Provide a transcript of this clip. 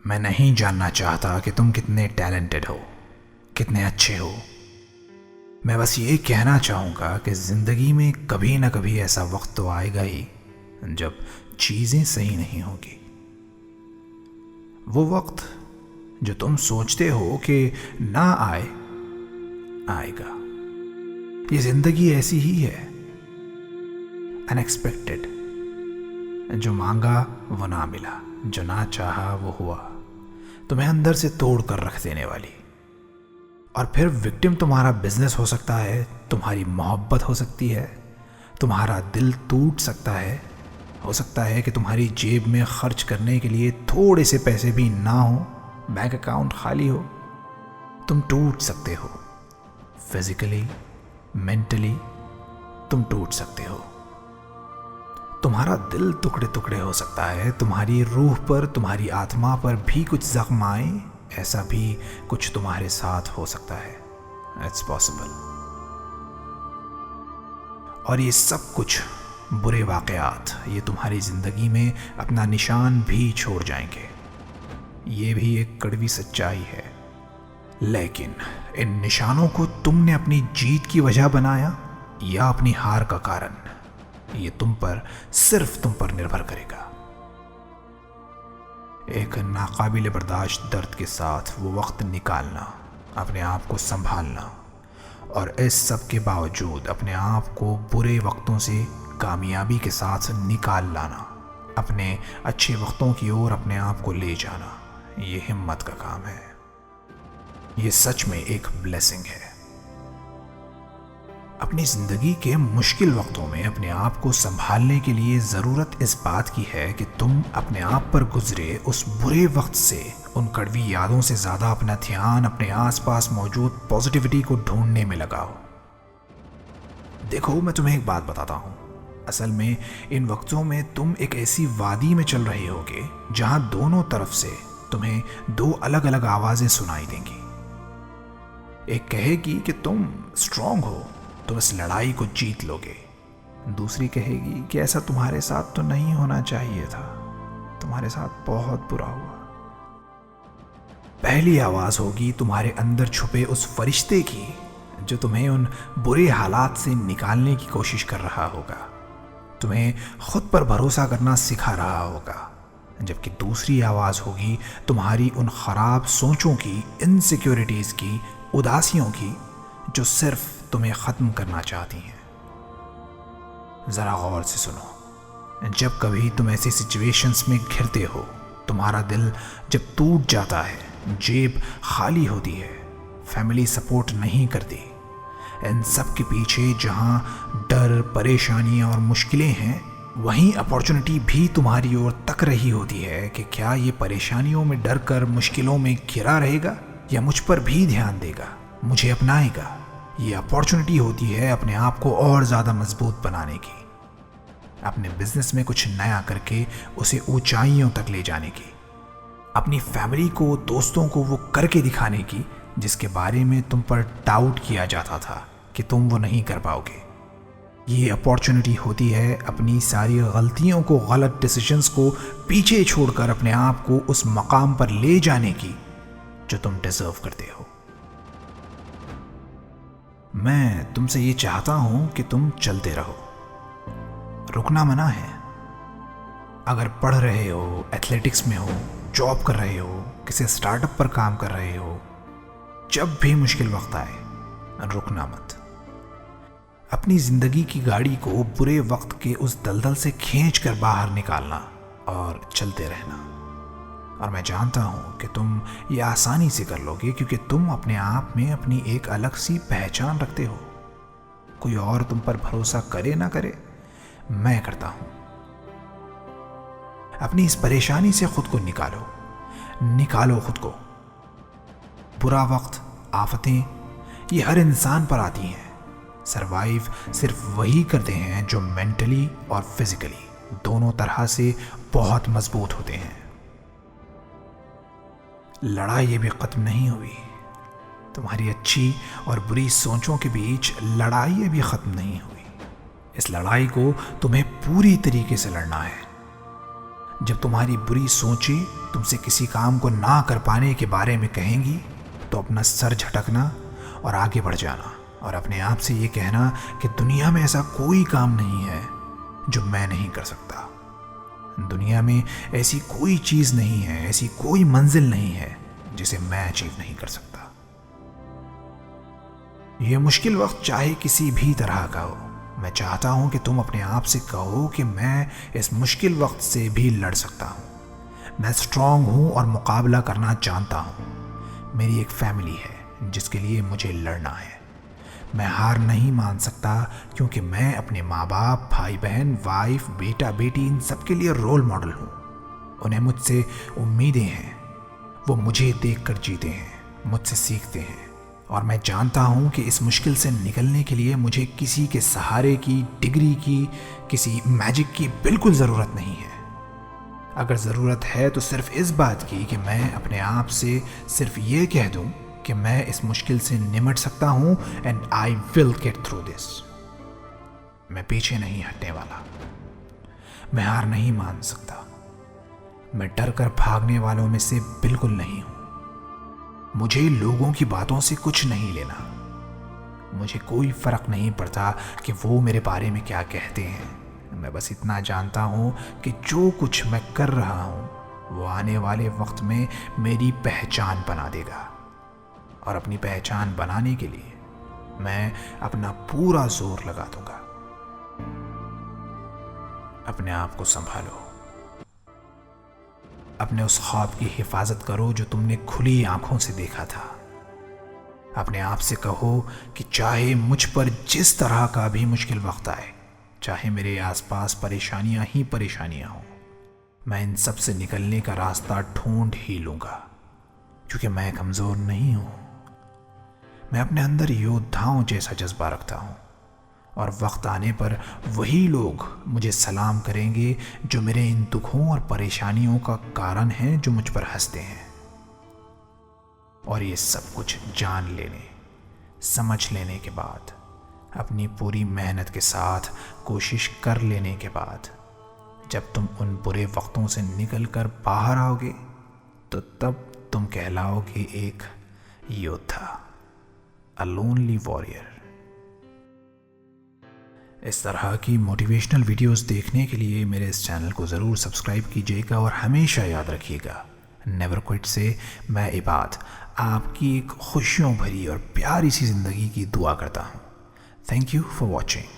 मैं नहीं जानना चाहता कि तुम कितने टैलेंटेड हो, कितने अच्छे हो। मैं बस ये कहना चाहूँगा कि ज़िंदगी में कभी ना कभी ऐसा वक्त तो आएगा ही जब चीज़ें सही नहीं होगी। वो वक्त जो तुम सोचते हो कि ना आए, आएगा। ये ज़िंदगी ऐसी ही है, अनएक्सपेक्टेड। जो मांगा वो ना मिला, जो ना चाहा वो हुआ। तुम्हें अंदर से तोड़ कर रख देने वाली। और फिर विक्टिम तुम्हारा बिजनेस हो सकता है, तुम्हारी मोहब्बत हो सकती है, तुम्हारा दिल टूट सकता है। हो सकता है कि तुम्हारी जेब में खर्च करने के लिए थोड़े से पैसे भी ना हो, बैंक अकाउंट खाली हो। तुम टूट सकते हो, फिजिकली, मेंटली तुम टूट सकते हो। तुम्हारा दिल टुकड़े टुकड़े हो सकता है, तुम्हारी रूह पर, तुम्हारी आत्मा पर भी कुछ जख्म आए। ऐसा भी कुछ तुम्हारे साथ हो सकता है। It's possible. और ये सब कुछ बुरे वाकयात ये तुम्हारी जिंदगी में अपना निशान भी छोड़ जाएंगे। ये भी एक कड़वी सच्चाई है। लेकिन इन निशानों को तुमने अपनी जीत की वजह बनाया या अपनी हार का कारण, ये सिर्फ तुम पर निर्भर करेगा। एक नाकाबिले बर्दाश्त दर्द के साथ वो वक्त निकालना, अपने आप को संभालना और इस सब के बावजूद अपने आप को बुरे वक्तों से कामयाबी के साथ निकाल लाना, अपने अच्छे वक्तों की ओर अपने आप को ले जाना, ये हिम्मत का काम है। ये सच में एक ब्लेसिंग है। अपनी जिंदगी के मुश्किल वक्तों में अपने आप को संभालने के लिए जरूरत इस बात की है कि तुम अपने आप पर गुजरे उस बुरे वक्त से, उन कड़वी यादों से ज्यादा अपना ध्यान अपने आसपास मौजूद पॉजिटिविटी को ढूंढने में लगाओ। देखो, मैं तुम्हें एक बात बताता हूं। असल में इन वक्तों में तुम एक ऐसी वादी में चल रहे होगे जहां दोनों तरफ से तुम्हें दो अलग अलग आवाजें सुनाई देंगी। एक कहेगी कि तुम स्ट्रांग हो, तुम इस लड़ाई को जीत लोगे। दूसरी कहेगी कि ऐसा तुम्हारे साथ तो नहीं होना चाहिए था, तुम्हारे साथ बहुत बुरा हुआ। पहली आवाज होगी तुम्हारे अंदर छुपे उस फरिश्ते की जो तुम्हें उन बुरे हालात से निकालने की कोशिश कर रहा होगा, तुम्हें खुद पर भरोसा करना सिखा रहा होगा। जबकि दूसरी आवाज होगी तुम्हारी उन खराब सोचों की, इनसिक्योरिटीज की, उदासियों की, जो सिर्फ तुम्हें खत्म करना चाहती हैं। जरा गौर से सुनो। जब कभी तुम ऐसी सिचुएशंस में घिरते हो, तुम्हारा दिल जब टूट जाता है, जेब खाली होती है, फैमिली सपोर्ट नहीं करती, इन सब के पीछे जहां डर, परेशानियां और मुश्किलें हैं, वहीं अपॉर्चुनिटी भी तुम्हारी ओर तक रही होती है कि क्या ये परेशानियों में डर कर मुश्किलों में घिरा रहेगा या मुझ पर भी ध्यान देगा, मुझे अपनाएगा। ये अपॉर्चुनिटी होती है अपने आप को और ज़्यादा मजबूत बनाने की, अपने बिजनेस में कुछ नया करके उसे ऊंचाइयों तक ले जाने की, अपनी फैमिली को, दोस्तों को वो करके दिखाने की जिसके बारे में तुम पर डाउट किया जाता था कि तुम वो नहीं कर पाओगे। ये अपॉर्चुनिटी होती है अपनी सारी गलतियों को, गलत डिसीजंस को पीछे छोड़कर अपने आप को उस मकाम पर ले जाने की जो तुम डिजर्व करते हो। मैं तुमसे ये चाहता हूं कि तुम चलते रहो, रुकना मना है। अगर पढ़ रहे हो, एथलेटिक्स में हो, जॉब कर रहे हो, किसी स्टार्टअप पर काम कर रहे हो, जब भी मुश्किल वक्त आए, रुकना मत। अपनी जिंदगी की गाड़ी को बुरे वक्त के उस दलदल से खींच कर बाहर निकालना और चलते रहना। और मैं जानता हूं कि तुम ये आसानी से कर लोगे, क्योंकि तुम अपने आप में अपनी एक अलग सी पहचान रखते हो। कोई और तुम पर भरोसा करे ना करे, मैं करता हूं। अपनी इस परेशानी से खुद को निकालो खुद को। बुरा वक्त, आफतें ये हर इंसान पर आती हैं। सरवाइव सिर्फ वही करते हैं जो मेंटली और फिजिकली दोनों तरह से बहुत मजबूत होते हैं। लड़ाई अभी खत्म नहीं हुई। तुम्हारी अच्छी और बुरी सोचों के बीच लड़ाई अभी खत्म नहीं हुई। इस लड़ाई को तुम्हें पूरी तरीके से लड़ना है। जब तुम्हारी बुरी सोचें तुमसे किसी काम को ना कर पाने के बारे में कहेंगी तो अपना सर झटकना और आगे बढ़ जाना और अपने आप से ये कहना कि दुनिया में ऐसा कोई काम नहीं है जो मैं नहीं कर सकता। दुनिया में ऐसी कोई चीज़ नहीं है, ऐसी कोई मंजिल नहीं है जिसे मैं अचीव नहीं कर सकता। यह मुश्किल वक्त चाहे किसी भी तरह का हो, मैं चाहता हूं कि तुम अपने आप से कहो कि मैं इस मुश्किल वक्त से भी लड़ सकता हूं। मैं स्ट्रांग हूं और मुकाबला करना जानता हूं। मेरी एक फैमिली है जिसके लिए मुझे लड़ना है। मैं हार नहीं मान सकता क्योंकि मैं अपने माँ बाप, भाई बहन, वाइफ, बेटा बेटी इन सब के लिए रोल मॉडल हूँ। उन्हें मुझसे उम्मीदें हैं, वो मुझे देखकर जीते हैं, मुझसे सीखते हैं और मैं जानता हूँ कि इस मुश्किल से निकलने के लिए मुझे किसी के सहारे की, डिग्री की, किसी मैजिक की बिल्कुल ज़रूरत नहीं है। अगर ज़रूरत है तो सिर्फ इस बात की कि मैं अपने आप से सिर्फ ये कह दूँ कि मैं इस मुश्किल से निमट सकता हूं and I will get through this. मैं पीछे नहीं हटने वाला। मैं हार नहीं मान सकता। मैं डर कर भागने वालों में से बिल्कुल नहीं हूं। मुझे लोगों की बातों से कुछ नहीं लेना। मुझे कोई फर्क नहीं पड़ता कि वो मेरे बारे में क्या कहते हैं। मैं बस इतना जानता हूं कि जो कुछ मैं कर रहा हूं वो आने वाले वक्त में मेरी पहचान बना देगा और अपनी पहचान बनाने के लिए मैं अपना पूरा जोर लगा दूंगा। अपने आप को संभालो। अपने उस ख्वाब की हिफाजत करो जो तुमने खुली आंखों से देखा था। अपने आप से कहो कि चाहे मुझ पर जिस तरह का भी मुश्किल वक्त आए, चाहे मेरे आसपास परेशानियां ही परेशानियां हों, मैं इन सब से निकलने का रास्ता ढूंढ ही लूंगा क्योंकि मैं कमजोर नहीं हूं। मैं अपने अंदर योद्धाओं जैसा जज्बा रखता हूँ और वक्त आने पर वही लोग मुझे सलाम करेंगे जो मेरे इन दुखों और परेशानियों का कारण हैं, जो मुझ पर हंसते हैं। और ये सब कुछ जान लेने, समझ लेने के बाद, अपनी पूरी मेहनत के साथ कोशिश कर लेने के बाद, जब तुम उन बुरे वक्तों से निकल कर बाहर आओगे तो तब तुम कहलाओगे एक योद्धा, A lonely warrior। इस तरह की मोटिवेशनल वीडियोस देखने के लिए मेरे इस चैनल को ज़रूर सब्सक्राइब कीजिएगा और हमेशा याद रखिएगा, नेवर क्विट से मैं इबाद आपकी एक खुशियों भरी और प्यारी सी ज़िंदगी की दुआ करता हूँ। Thank you for watching.